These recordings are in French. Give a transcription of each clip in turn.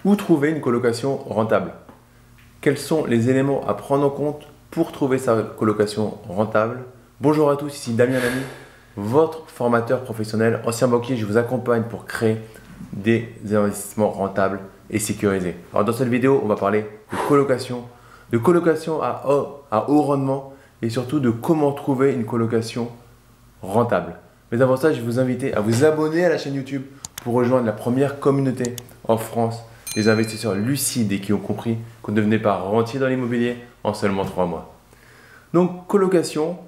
Où trouver une colocation rentable? Quels sont les éléments à prendre en compte pour trouver sa colocation rentable? Bonjour à tous, ici Damien Lamy, votre formateur professionnel, ancien banquier. Je vous accompagne pour créer des investissements rentables et sécurisés. Alors dans cette vidéo, on va parler de colocation à haut rendement et surtout de comment trouver une colocation rentable. Mais avant ça, je vais vous inviter à vous abonner à la chaîne YouTube pour rejoindre la première communauté en France des investisseurs lucides et qui ont compris qu'on ne devenait pas rentier dans l'immobilier en seulement 3 mois. Donc colocation,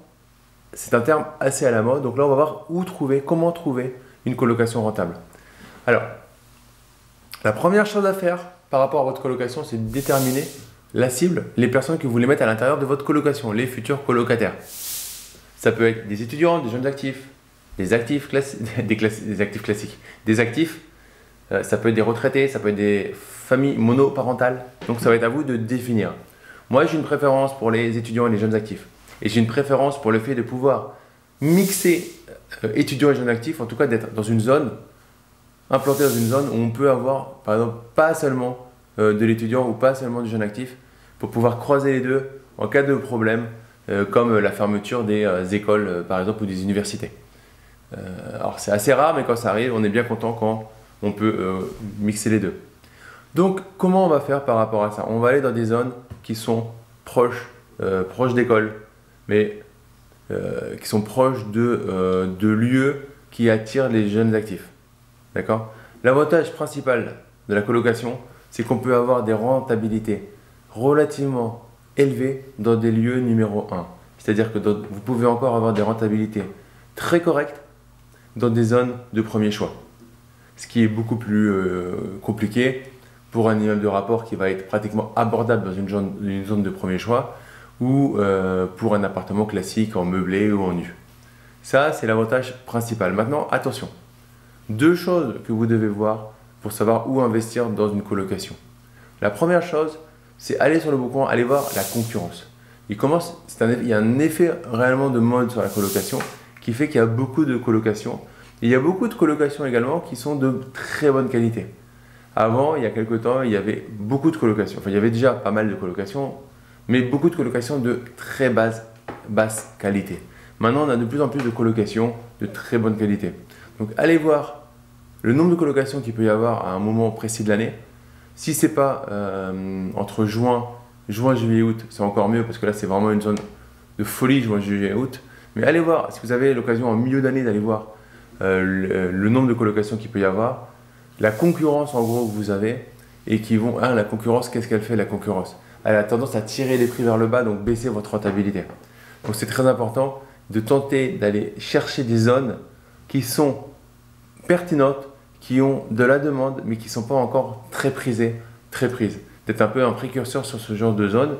c'est un terme assez à la mode. Donc là, on va voir comment trouver une colocation rentable. Alors, la première chose à faire par rapport à votre colocation, c'est de déterminer la cible, les personnes que vous voulez mettre à l'intérieur de votre colocation, les futurs colocataires. Ça peut être des étudiants, des jeunes actifs, des actifs classiques, des actifs, ça peut être des retraités, ça peut être des familles monoparentales. Donc ça va être à vous de définir. Moi, j'ai une préférence pour les étudiants et les jeunes actifs. Et j'ai une préférence pour le fait de pouvoir mixer étudiants et jeunes actifs, en tout cas d'être dans une zone, implanté dans une zone où on peut avoir, par exemple, pas seulement de l'étudiant ou pas seulement du jeune actif, pour pouvoir croiser les deux en cas de problème, comme la fermeture des écoles, par exemple, ou des universités. Alors c'est assez rare, mais quand ça arrive, on est bien content quand on peut mixer les deux. Donc, comment on va faire par rapport à ça? On va aller dans des zones qui sont proches d'écoles, mais qui sont proches de lieux qui attirent les jeunes actifs. D'accord? L'avantage principal de la colocation, c'est qu'on peut avoir des rentabilités relativement élevées dans des lieux numéro 1. C'est-à-dire que vous pouvez encore avoir des rentabilités très correctes dans des zones de premier choix. Ce qui est beaucoup plus compliqué pour un immeuble de rapport qui va être pratiquement abordable dans une zone de premier choix ou pour un appartement classique en meublé ou en nu. Ça, c'est l'avantage principal. Maintenant, attention. 2 choses que vous devez voir pour savoir où investir dans une colocation. La première chose, c'est aller sur le bon coin, aller voir la concurrence. Il y a un effet réellement de mode sur la colocation qui fait qu'il y a beaucoup de colocations. Et il y a beaucoup de colocations également qui sont de très bonne qualité. Avant, il y a quelques temps, il y avait beaucoup de colocations. Enfin, il y avait déjà pas mal de colocations, mais beaucoup de colocations de très basse qualité. Maintenant, on a de plus en plus de colocations de très bonne qualité. Donc, allez voir le nombre de colocations qu'il peut y avoir à un moment précis de l'année. Si ce n'est pas entre juin, juillet, août, c'est encore mieux parce que là, c'est vraiment une zone de folie, juin, juillet, août. Mais allez voir, si vous avez l'occasion en milieu d'année d'aller voir le nombre de colocations qu'il peut y avoir, la concurrence en gros que vous avez, et qui vont, la concurrence, qu'est-ce qu'elle fait la concurrence? Elle a tendance à tirer les prix vers le bas, donc baisser votre rentabilité. Donc c'est très important de tenter d'aller chercher des zones qui sont pertinentes, qui ont de la demande, mais qui ne sont pas encore très prises. D'être un peu un précurseur sur ce genre de zone.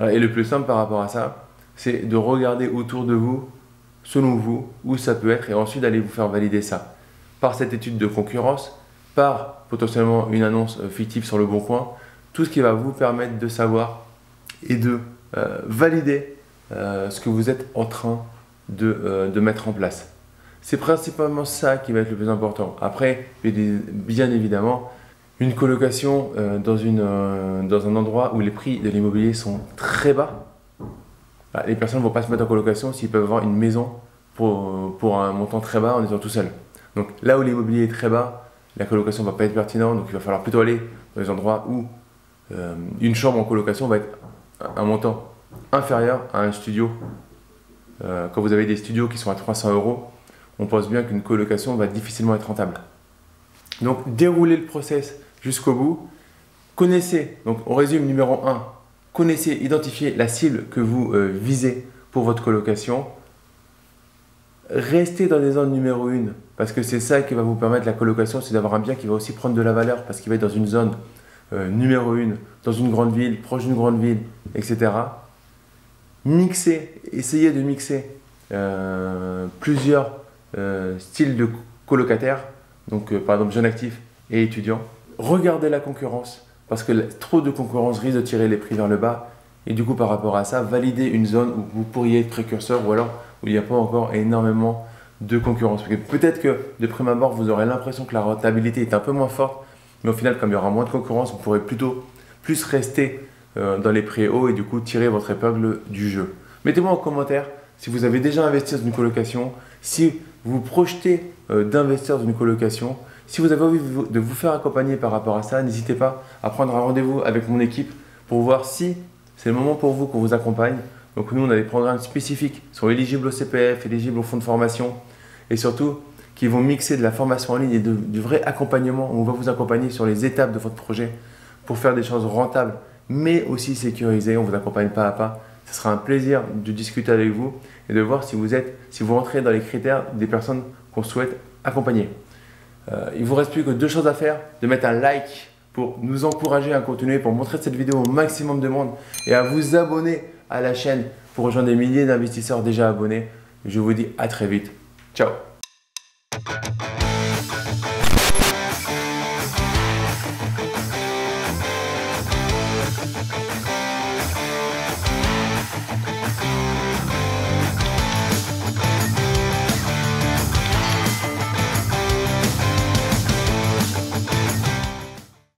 Et le plus simple par rapport à ça, c'est de regarder autour de vous, selon vous, où ça peut être, et ensuite d'aller vous faire valider ça. Par cette étude de concurrence, par potentiellement une annonce fictive sur le bon coin, tout ce qui va vous permettre de savoir et de valider ce que vous êtes en train de mettre en place. C'est principalement ça qui va être le plus important. Après, bien évidemment, une colocation dans un endroit où les prix de l'immobilier sont très bas, les personnes ne vont pas se mettre en colocation s'ils peuvent avoir une maison pour un montant très bas en étant tout seul. Donc là où l'immobilier est très bas, la colocation ne va pas être pertinente, donc il va falloir plutôt aller dans les endroits où une chambre en colocation va être un montant inférieur à un studio. Quand vous avez des studios qui sont à 300 €, on pense bien qu'une colocation va difficilement être rentable. Donc déroulez le process jusqu'au bout. Connaissez, donc on résume numéro 1, identifiez la cible que vous visez pour votre colocation. Restez dans les zones numéro 1 parce que c'est ça qui va vous permettre la colocation, c'est d'avoir un bien qui va aussi prendre de la valeur parce qu'il va être dans une zone numéro 1, dans une grande ville, proche d'une grande ville, etc. Essayez de mixer plusieurs styles de colocataires, donc par exemple jeunes actifs et étudiants. Regardez la concurrence parce que trop de concurrence risque de tirer les prix vers le bas et du coup par rapport à ça, validez une zone où vous pourriez être précurseur ou alors où il n'y a pas encore énormément de concurrence. Peut-être que de prime abord, vous aurez l'impression que la rentabilité est un peu moins forte Mais au final, comme il y aura moins de concurrence, vous pourrez plutôt plus rester dans les prix hauts et du coup tirer votre épingle du jeu. Mettez-moi en commentaire si vous avez déjà investi dans une colocation, si vous projetez d'investir dans une colocation, si vous avez envie de vous faire accompagner par rapport à ça, n'hésitez pas à prendre un rendez-vous avec mon équipe pour voir si c'est le moment pour vous qu'on vous accompagne. Donc nous, on a des programmes spécifiques qui sont éligibles au CPF, éligibles au fonds de formation et surtout qui vont mixer de la formation en ligne et du vrai accompagnement. On va vous accompagner sur les étapes de votre projet pour faire des choses rentables, mais aussi sécurisées. On vous accompagne pas à pas. Ce sera un plaisir de discuter avec vous et de voir si vous rentrez dans les critères des personnes qu'on souhaite accompagner. Il ne vous reste plus que deux choses à faire, de mettre un like pour nous encourager à continuer, pour montrer cette vidéo au maximum de monde et à vous abonner à la chaîne pour rejoindre des milliers d'investisseurs déjà abonnés. Je vous dis à très vite. Ciao.